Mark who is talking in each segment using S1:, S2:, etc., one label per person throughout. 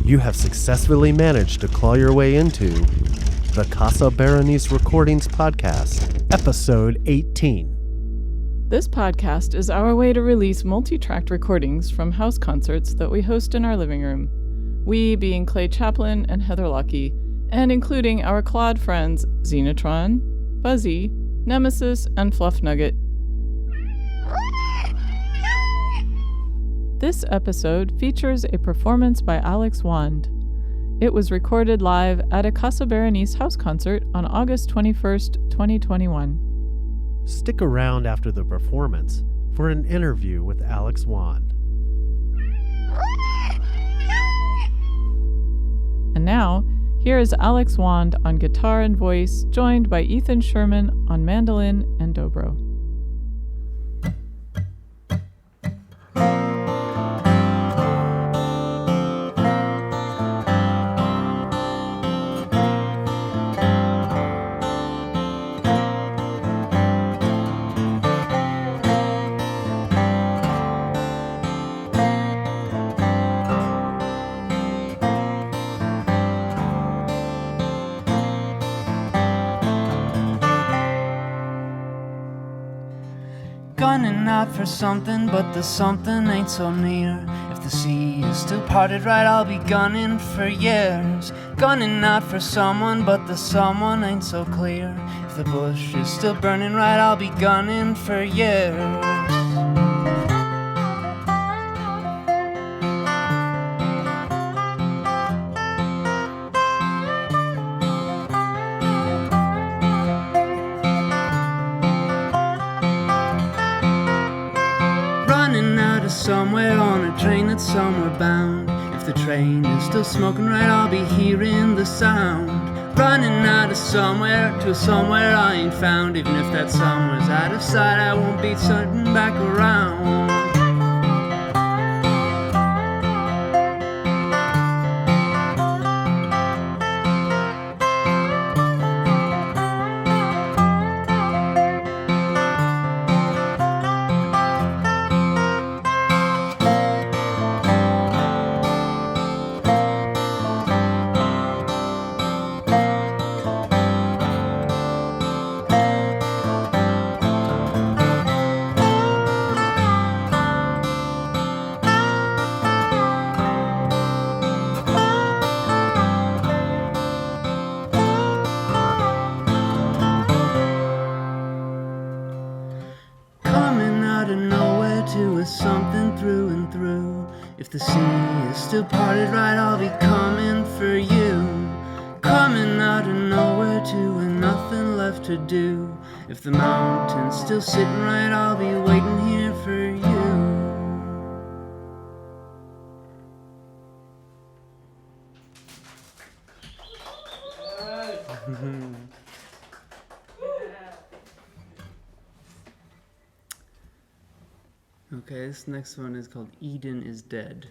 S1: You have successfully managed to claw your way into the Casa Berenice Recordings podcast, episode 18.
S2: This podcast is our way to release multi-tracked recordings from house concerts that we host in our living room. We being Clay Chaplin and Heather Lockie, and including our Claude friends Xenotron, Buzzy, Nemesis, and Fluff Nugget. This episode features a performance by Alex Wand. It was recorded live at a Casa Berenice house concert on August 21st, 2021.
S1: Stick around after the performance for an interview with Alex Wand.
S2: And now, here is Alex Wand on guitar and voice, joined by Ethan Sherman on mandolin and dobro.
S3: Gunning out for something, but the something ain't so near. If the sea is still parted right, I'll be gunning for years. Gunning out for someone, but the someone ain't so clear. If the bush is still burning right, I'll be gunning for years. Somewhere on a train that's somewhere bound. If the train is still smoking right, I'll be hearing the sound. Running out of somewhere to somewhere I ain't found. Even if that somewhere's out of sight, I won't be turning back around. Something through and through. If the sea is still parted right, I'll be coming for you. Coming out of nowhere to and nothing left to do. If the mountain's still sitting right, I'll be waiting here for you. Okay, this next one is called Eden is Dead.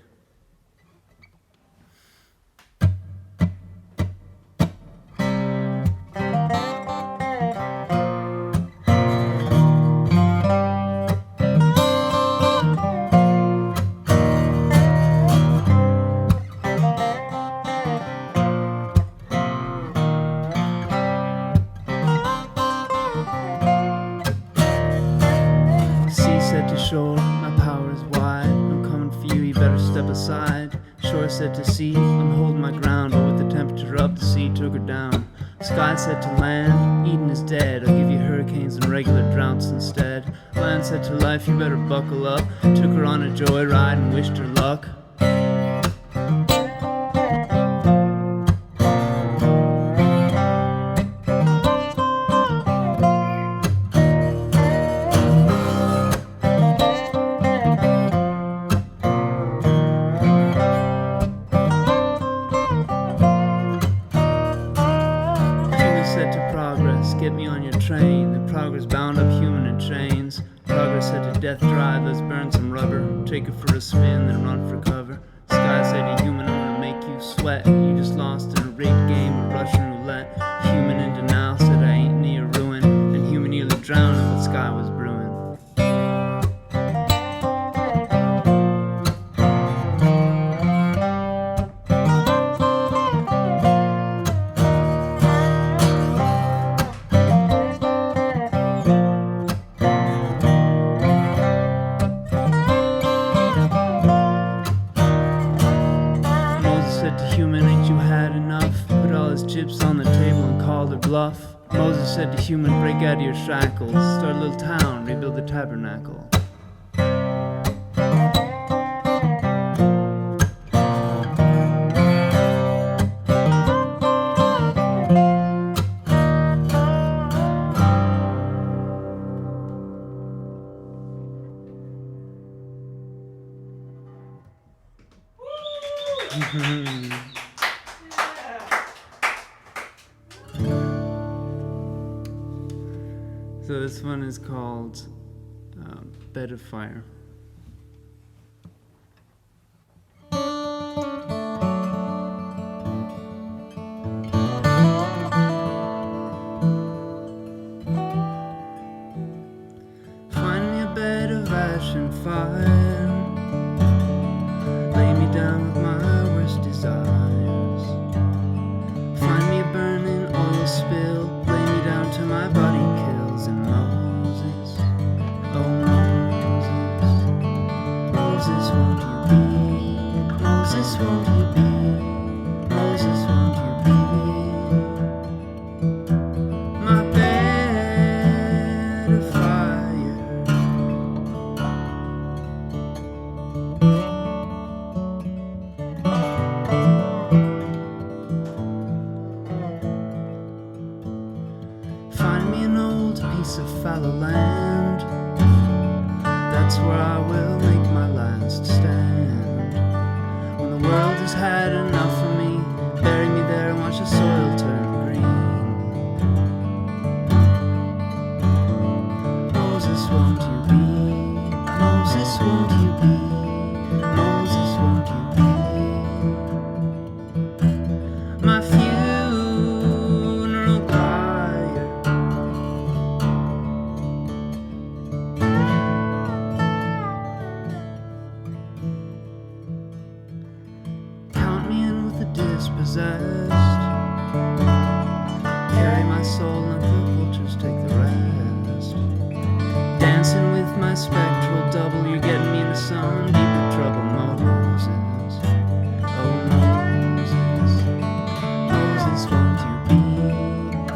S3: Shore, my power is wide. I'm coming for you, you better step aside. Shore said to sea, I'm holding my ground. But with the temperature up, the sea took her down. Sky said to land, Eden is dead. I'll give you hurricanes and regular droughts instead. Land said to life, you better buckle up. Took her on a joyride and wished her luck. Get me on your train. The progress bound up human in chains. Progress said to death drive, let's burn some rubber. Take it for a spin, then run for cover. Sky said to human, I'm gonna make you sweat. You just lost in a rigged game of Russian roulette. Human in denial said I ain't near ruin. And human nearly drowned in what sky was brewing. said to human, ain't you had enough? Put all his chips on the table and called her bluff. Moses said to human, break out of your shackles, start a little town, rebuild the tabernacle. So this one is called Bed of Fire. Find me a bed of ash and fire, lay me down with my worst desires. Find me a burning oil spill, lay me down till my body kills. And Moses, oh Moses, Moses, won't you be? Moses, won't you be? Moses, won't you be my bed of fire? Find me an old piece of fallow land, that's where I will make my last stand. When the world has had enough of me, bury me there and watch the soil turn green. Moses, won't you be? Moses, won't you be? Moses, won't you be my funeral pyre? Count me in with the dispossessed, carry my soul and the vultures take the rest. Dancing with my spectral double, you're getting me into some deeper trouble. Moses, oh Moses, Moses, won't you be?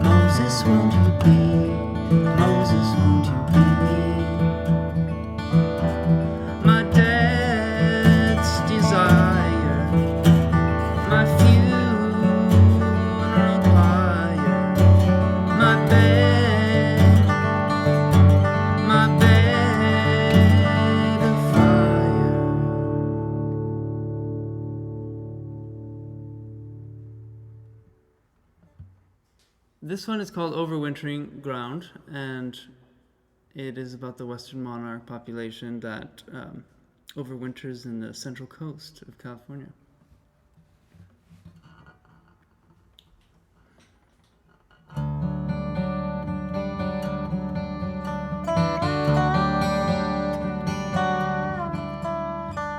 S3: Moses, won't you be? Moses, won't you be my death's desire, my funeral pyre, my bed of fire. This one is called Overwintering Ground, and it is about the western monarch population that overwinters in the central coast of California.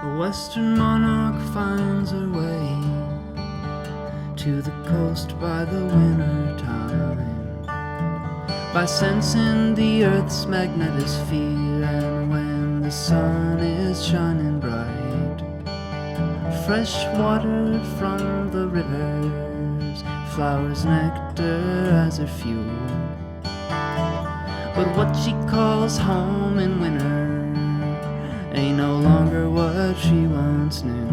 S3: A western monarch finds her way to the coast by the winter time, by sensing the earth's magnetosphere. And when the sun is shining bright, fresh water from the rivers, flowers, nectar as her fuel. But what she calls home in winter ain't no longer what she once knew.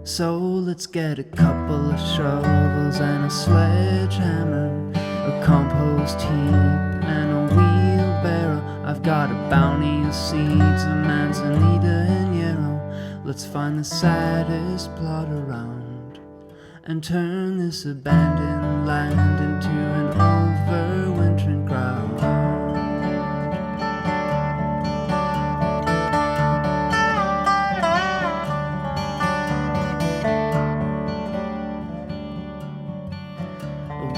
S3: So let's get a couple of shovels and a sledgehammer, a compost heap and a wheelbarrow. I've got a bounty of seeds of manzanita and yarrow. Let's find the saddest plot around and turn this abandoned land into an overwintering ground.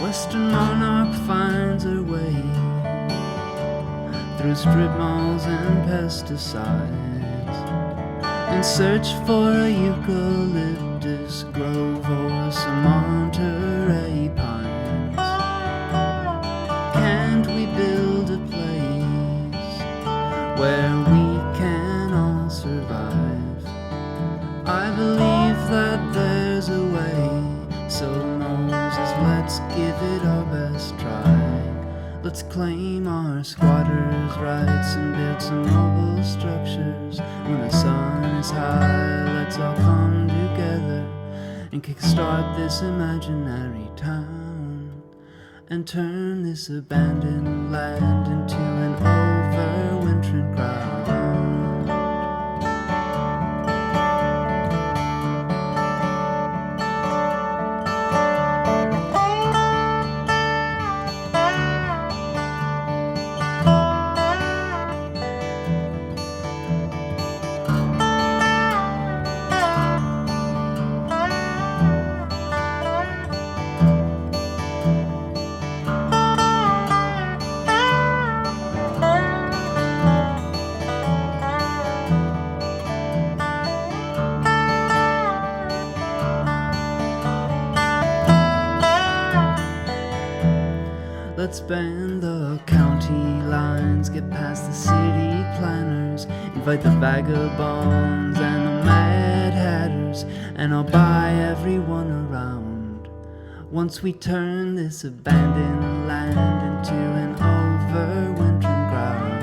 S3: Western monarch finds her way through strip malls and pesticides in search for a eucalyptus grove or some Monterey pines. Can't we build a place where we can all survive? I believe that there's a way it our best try. Let's claim our squatters' rights and build some noble structures. When the sun is high, let's all come together and kickstart this imaginary town and turn this abandoned land into an overwintering ground. Let's bend the county lines, get past the city planners, invite the vagabonds and the mad hatters, and I'll buy everyone around. Once we turn this abandoned land into an overwintering ground.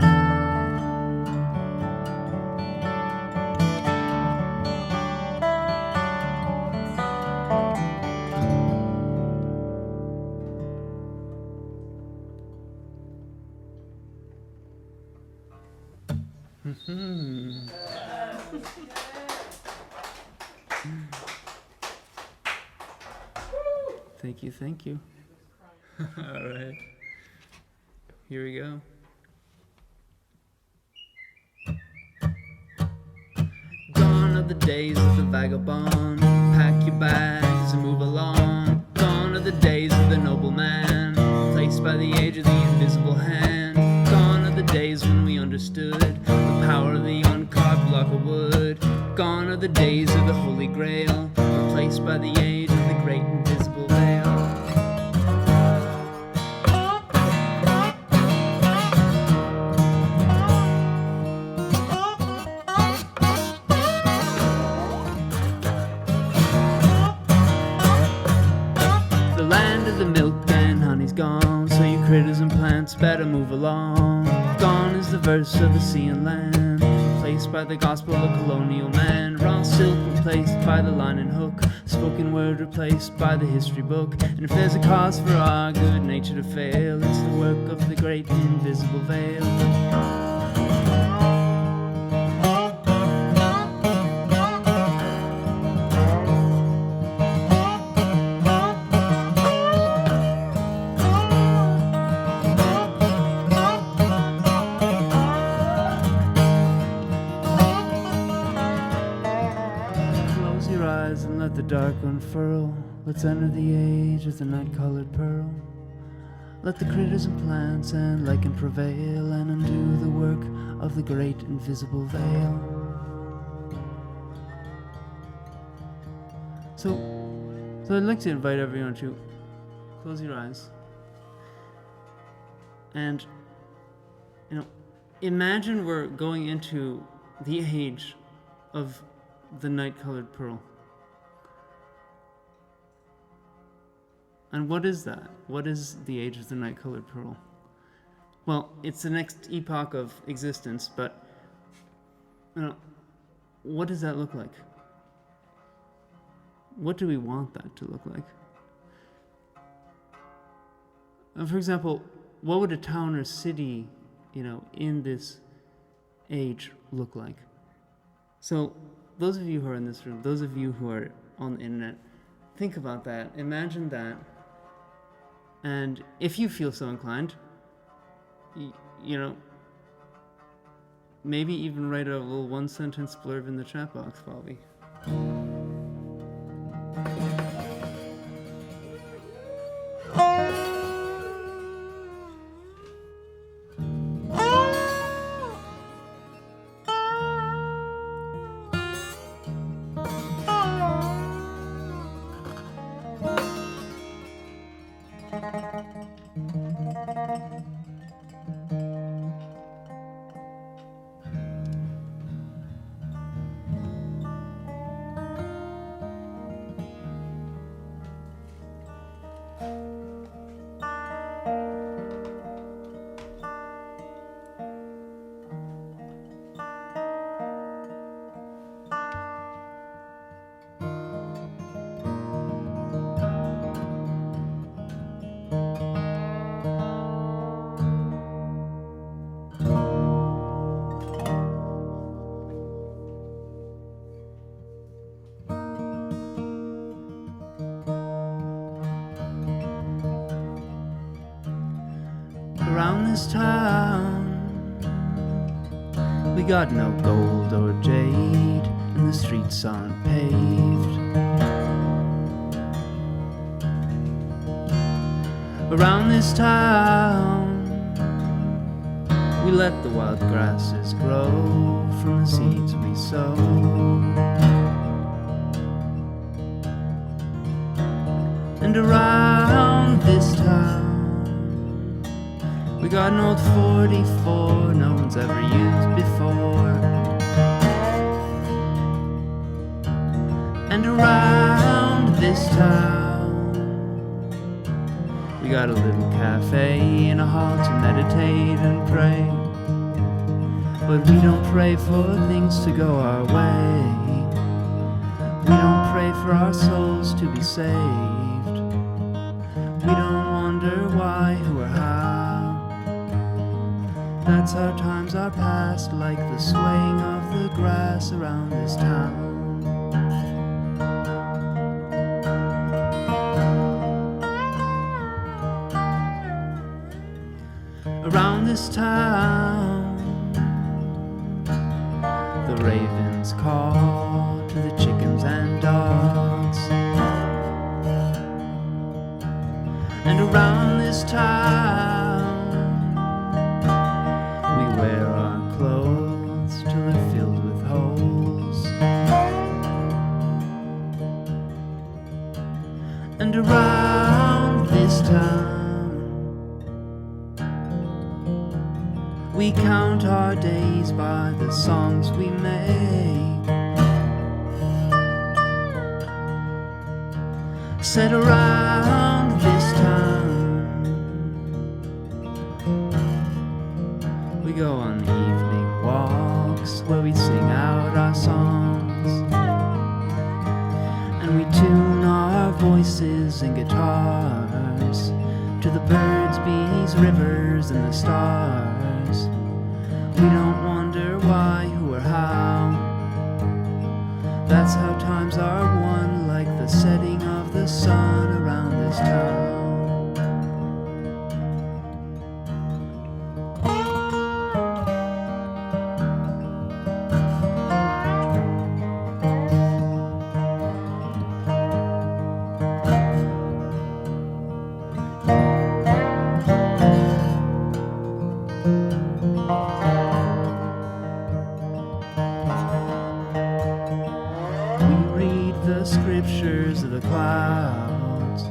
S3: Thank you. All right. Here we go. Gone are the days of the vagabond. Pack your bags and move along. Gone are the days of the nobleman, placed by the age of the invisible hand. Gone are the days when we understood the power of the uncarved block of wood. Gone are the days of the Holy Grail, replaced by the age of the great invisible veil. The land of the milk and honey's gone, so you critters and plants better move along. Gone is the verse of the sea and land, replaced by the gospel of colonial man. Raw silk replaced by the line and hook, spoken word replaced by the history book. And if there's a cause for our good nature to fail, it's the work of the great invisible veil. And let the dark unfurl. Let's enter the age of the night-colored pearl. Let the critters and plants and lichen prevail and undo the work of the great invisible veil. So I'd like to invite everyone to close your eyes and, imagine we're going into the age of the night-colored pearl. And what is that? What is the age of the night-colored pearl? Well, it's the next epoch of existence, but what does that look like? What do we want that to look like? For example, what would a town or city, in this age look like? So, those of you who are in this room, those of you who are on the internet, think about that, imagine that, and if you feel so inclined, maybe even write a little one-sentence blurb in the chat box, Bobby. this town. We got no gold or jade, and the streets aren't paved. Around this town, we let the wild grasses grow from the seeds we sow. And around this town, we got an old 44 no one's ever used before. And around this town, we got a little cafe and a hall to meditate and pray. But we don't pray for things to go our way. We don't pray for our souls to be saved. We don't wonder why, who, or how. That's how times are passed, like the swaying of the grass around this town. Around this town, the ravens call to the chickens and dogs. And around this town, we wear our clothes till they're filled with holes. And around this town, we count our days by the songs we make. Set around this town, we go on evening walks where we sing out our songs, and we tune our voices and guitars to the birds, bees, rivers, and the stars. We don't wonder why, who, or how. That's how times are won, like the setting of the sun around this town. The scriptures of the clouds,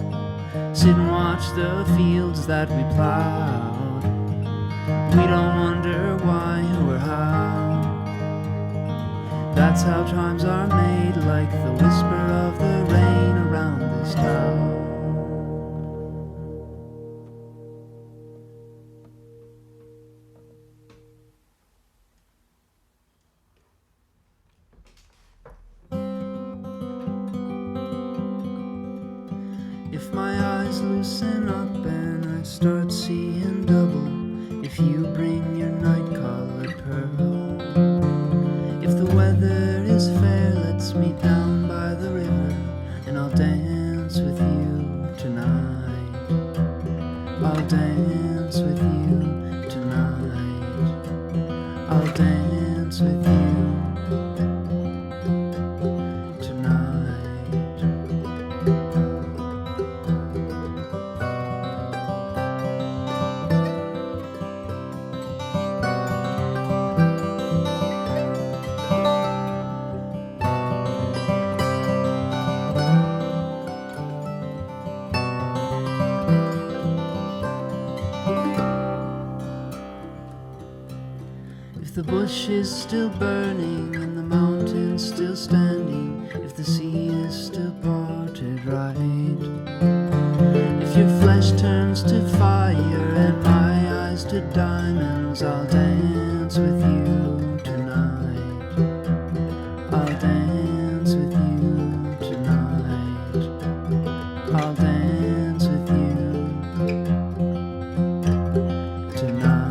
S3: sit and watch the fields that we plowed. We don't wonder why, who, or how. That's how times are made, like the whisper of the rain around this town. If my eyes loosen up and I start seeing double, if you bring your night-colored pearl, if the weather is fair, let's meet down by the river, and I'll dance with you tonight. I'll dance with you tonight. I'll dance with you tonight. If the bush is still burning and the mountain still standing, if the sea is still parted right, if your flesh turns to fire and my eyes to diamonds, I'll dance with you tonight. I'll dance with you tonight. I'll dance with you tonight.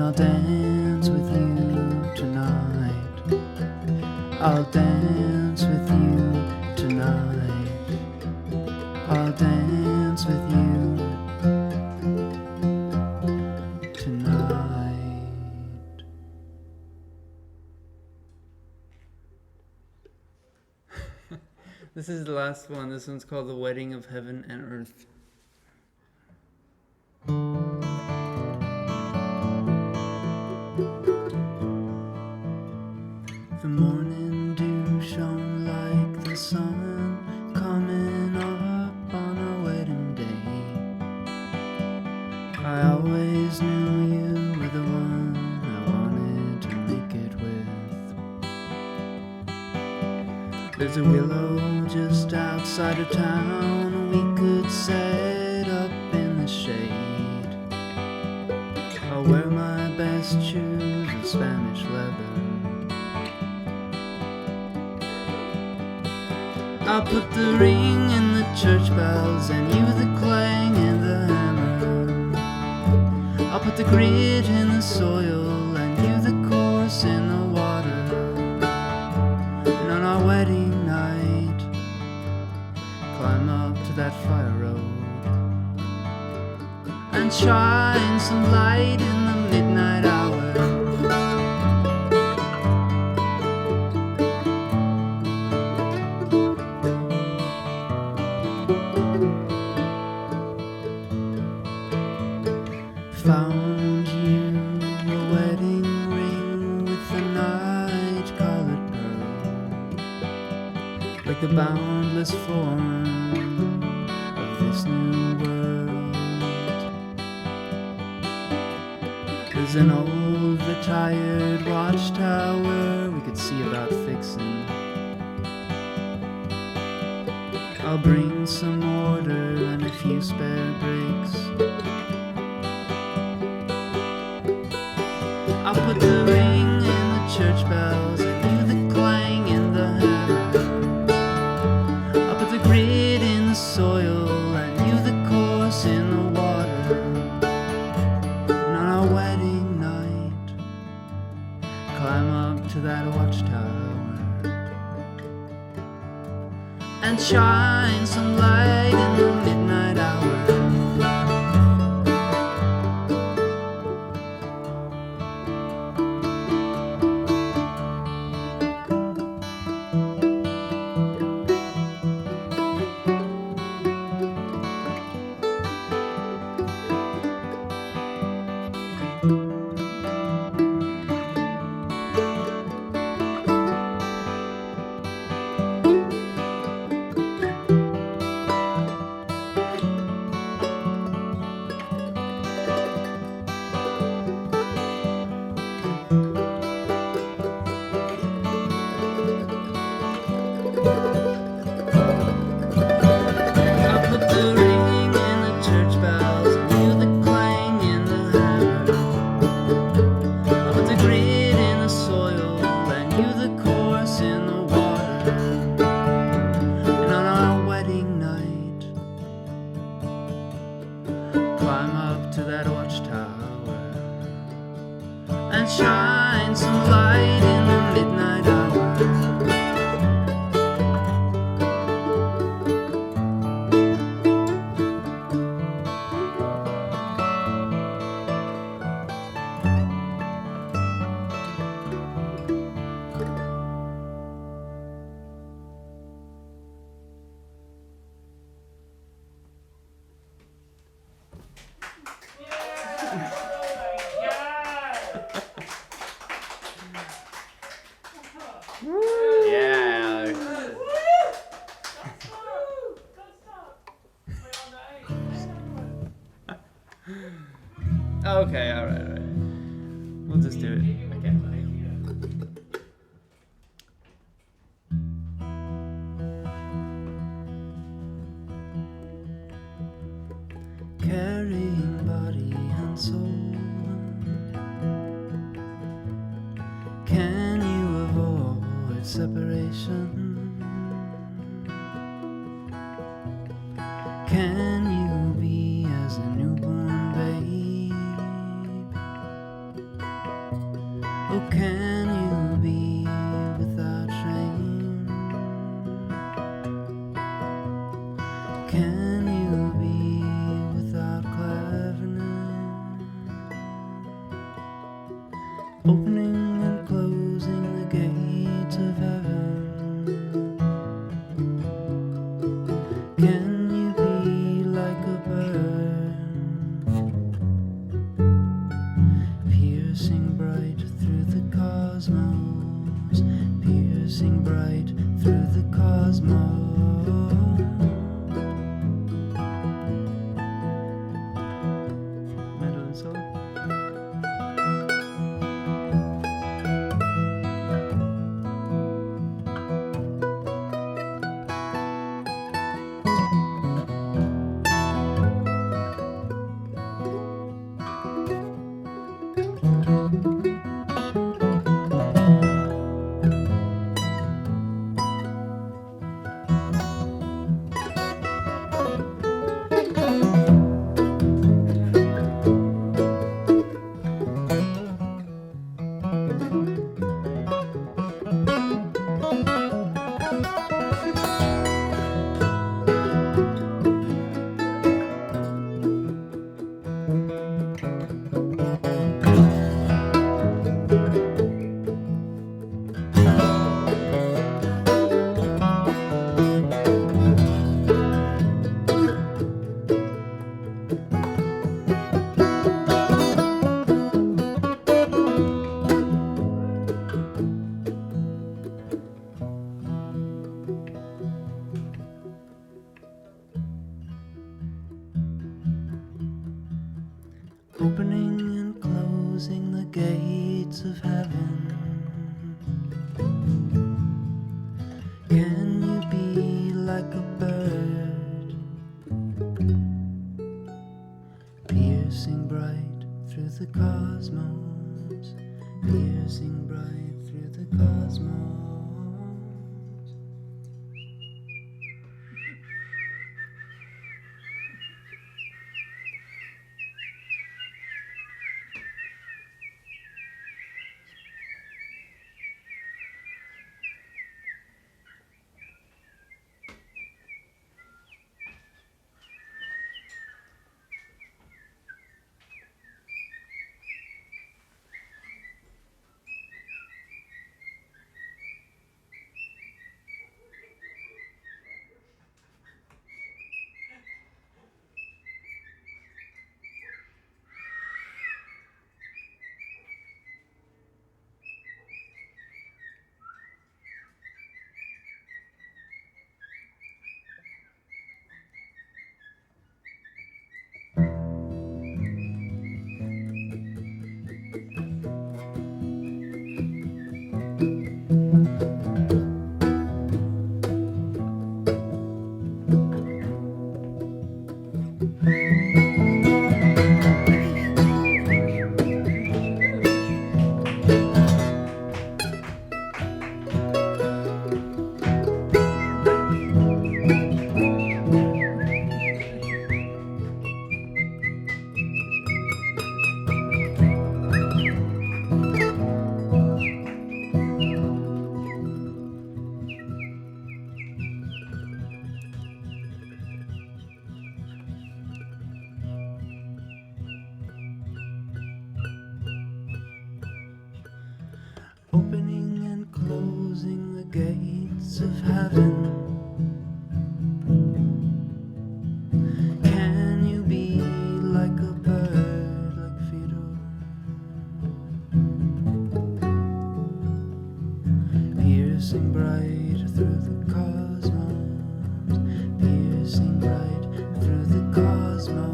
S3: I'll dance with you tonight. I'll dance with you tonight. I'll dance with you tonight. This is the last one. This one's called The Wedding of Heaven and Earth. The morning dew shone like the sun coming up on our wedding day. I always knew you were the one I wanted to make it with. There's a willow just outside of town. We could set up in the shade. I'll wear my best shoes of Spanish leather. I'll put the ring in the church bells and you the clang and the hammer. I'll put the grit in the soil and you the course in the water. And on our wedding night, climb up to that fire road and shine some light in the midnight hour. Found you a wedding ring with a night-colored pearl, like the boundless form of this new world. There's an old retired watchtower we could see about fixing. I'll bring some order and a few spare bricks. I'll put the ring in the church bells and you the clang in the hammer. I'll put the grit in the soil and you the course in the water. And on our wedding night, climb up to that watchtower and shine some light in the midnight hour. Climb up to that watchtower and shine some light in the midnight hour. Yeah. Okay, alright. We'll just do it. Okay. Carrying body and soul, can you avoid separation? Can you be as a newborn babe? Opening and closing the gates of heaven. Can you be like a bird, piercing bright through the cosmos, piercing bright through the cosmos? Opening and closing the gates of heaven. Can you be like a bird, like Fido, piercing bright through the cosmos, piercing bright through the cosmos?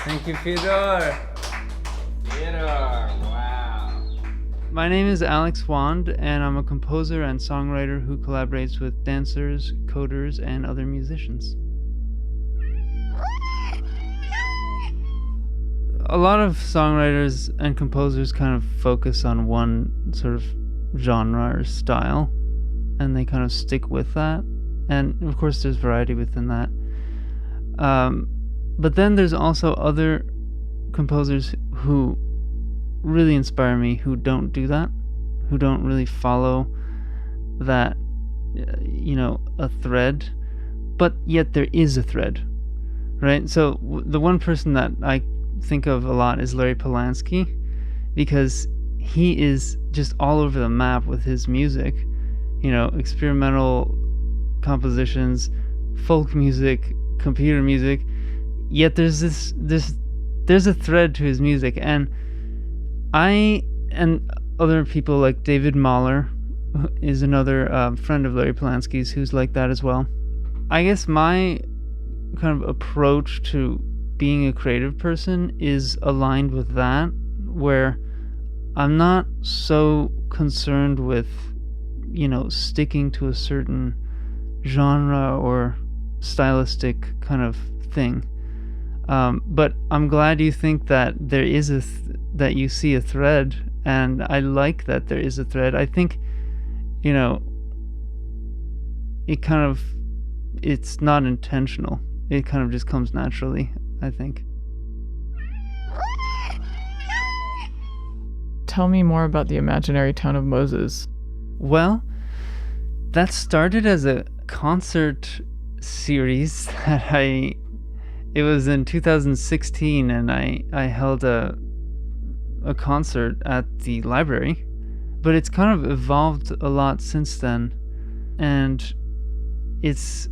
S3: Thank you, Fedor.
S4: Wow.
S3: My name is Alex Wand, and I'm a composer and songwriter who collaborates with dancers, coders, and other musicians. A lot of songwriters and composers kind of focus on one sort of genre or style, and they kind of stick with that. And of course, there's variety within that. But then there's also other composers who really inspire me, who don't do that, who don't really follow that, a thread, but yet there is a thread, right? So the one person that I think of a lot is Larry Polanski, because he is just all over the map with his music, experimental compositions, folk music, computer music. Yet there's a thread to his music, and I and other people like David Mahler is another friend of Larry Polanski's who's like that as well. I guess my kind of approach to being a creative person is aligned with that, where I'm not so concerned with, sticking to a certain genre or stylistic kind of thing. But I'm glad you think that there is that you see a thread, and I like that there is a thread. I think, it's not intentional. It kind of just comes naturally, I think.
S2: Tell me more about the imaginary town of Moses.
S3: Well, that started as a concert series that I It was in 2016, and I held a concert at the library, but it's kind of evolved a lot since then, and it's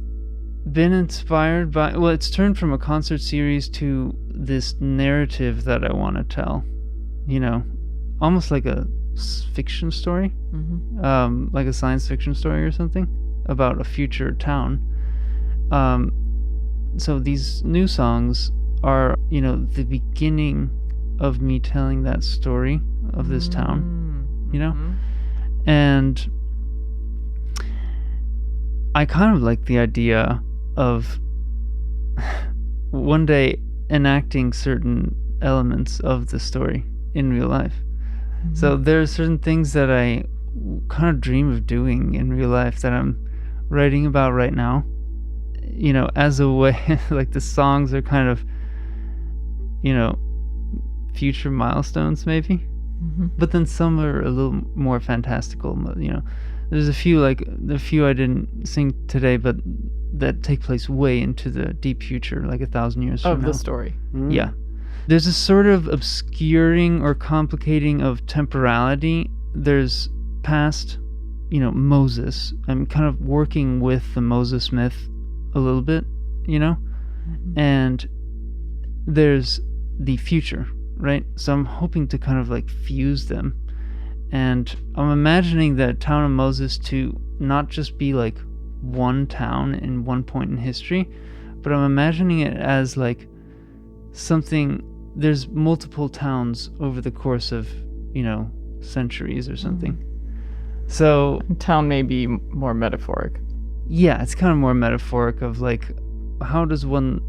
S3: been inspired by, well, it's turned from a concert series to this narrative that I want to tell, almost like a fiction story, like a science fiction story or something about a future town. So these new songs are, the beginning of me telling that story of this town, and I kind of like the idea of one day enacting certain elements of the story in real life. So there are certain things that I kind of dream of doing in real life that I'm writing about right now, as a way, like the songs are kind of, future milestones maybe, but then some are a little more fantastical, There's a few I didn't sing today, but that take place way into the deep future, like 1,000 years from now.
S2: Of the story.
S3: Yeah. There's a sort of obscuring or complicating of temporality. There's past, Moses. I'm kind of working with the Moses myth a little bit, and there's the future, right? So I'm hoping to kind of like fuse them. And I'm imagining the town of Moses to not just be like one town in one point in history, but I'm imagining it as like something, there's multiple towns over the course of, centuries or something. So
S2: Town may be more metaphoric.
S3: Yeah, it's kind of more metaphoric of like, how does one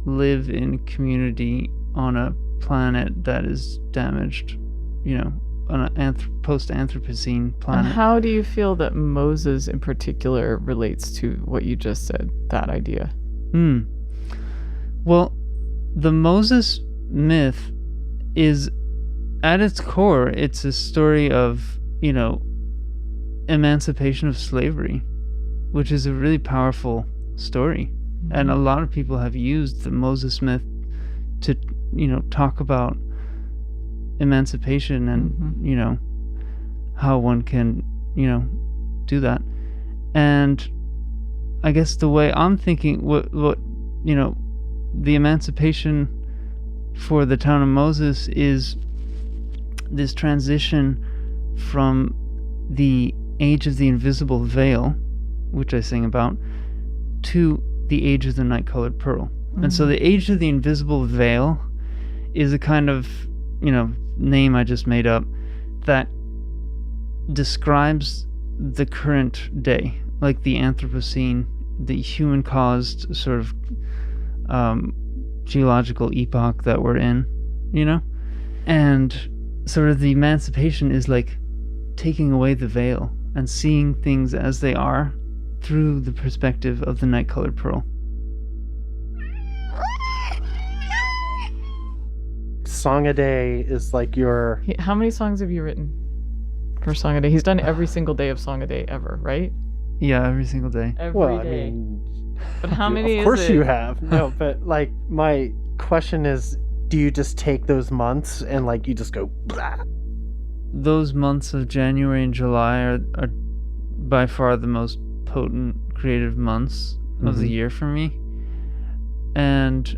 S3: live in community on a planet that is damaged, on a post-Anthropocene planet.
S2: And how do you feel that Moses in particular relates to what you just said, that idea?
S3: Well, the Moses myth is, at its core, it's a story of, emancipation of slavery, which is a really powerful story. And a lot of people have used the Moses myth to, talk about emancipation and how one can do that. And I guess the way I'm thinking, what the emancipation for the town of Moses is this transition from the age of the invisible veil, which I sing about, to the age of the night-colored pearl. And so the age of the invisible veil is a kind of name I just made up that describes the current day, like the Anthropocene, the human-caused sort of geological epoch that we're in, and sort of the emancipation is like taking away the veil and seeing things as they are through the perspective of the night-colored pearl.
S1: Song a day is like your...
S2: How many songs have you written for Song a Day? He's done every single day of Song a Day ever, right?
S3: Yeah, every single day.
S2: Every day. But how many is it?
S1: Of course you have. No, but like my question is, do you just take those months and like you just go blah?
S3: Those months of January and July are by far the most potent creative months of the year for me. And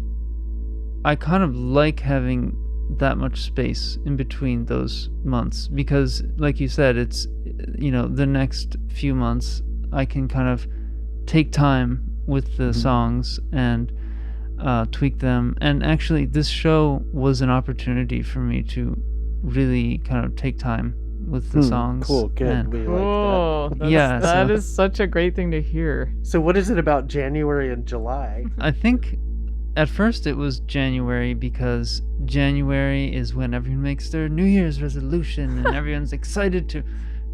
S3: I kind of like having that much space in between those months because, like you said, it's, the next few months I can kind of take time with the songs and tweak them. And actually, this show was an opportunity for me to really kind of take time with the songs.
S1: Cool, good.
S3: And
S1: we like that.
S2: That is such a great thing to hear.
S1: So what is it about January and July?
S3: I think at first it was January because January is when everyone makes their New Year's resolution and everyone's excited to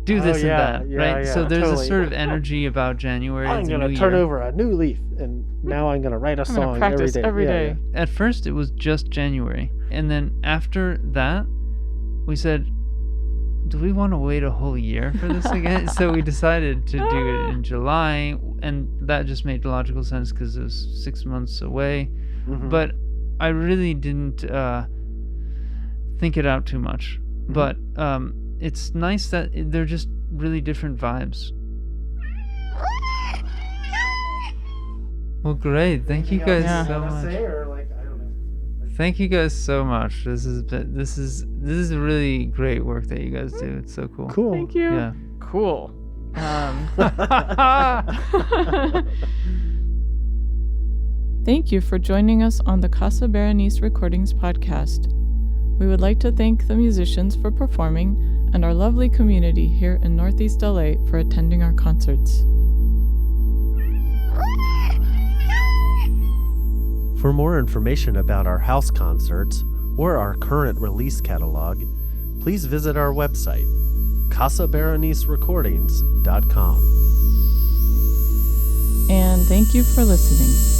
S3: do this and that, right? So there's a sort of energy about January.
S1: I'm going to turn over a new leaf and now I'm going to write a song
S2: practice every day.
S3: At first it was just January. And then after that, we said, do we want to wait a whole year for this again? So we decided to do it in July, and that just made logical sense because it was 6 months away but I really didn't think it out too much. But it's nice that they're just really different vibes. Well, great. Thank you guys so much. Thank you guys so much. This is really great work that you guys do. It's so cool.
S1: Cool.
S2: Thank you.
S3: Yeah.
S2: Cool. Thank you for joining us on the Casa Berenice Recordings podcast. We would like to thank the musicians for performing and our lovely community here in Northeast LA for attending our concerts.
S1: For more information about our house concerts or our current release catalog, please visit our website, casaberenicerecordings.com.
S2: And thank you for listening.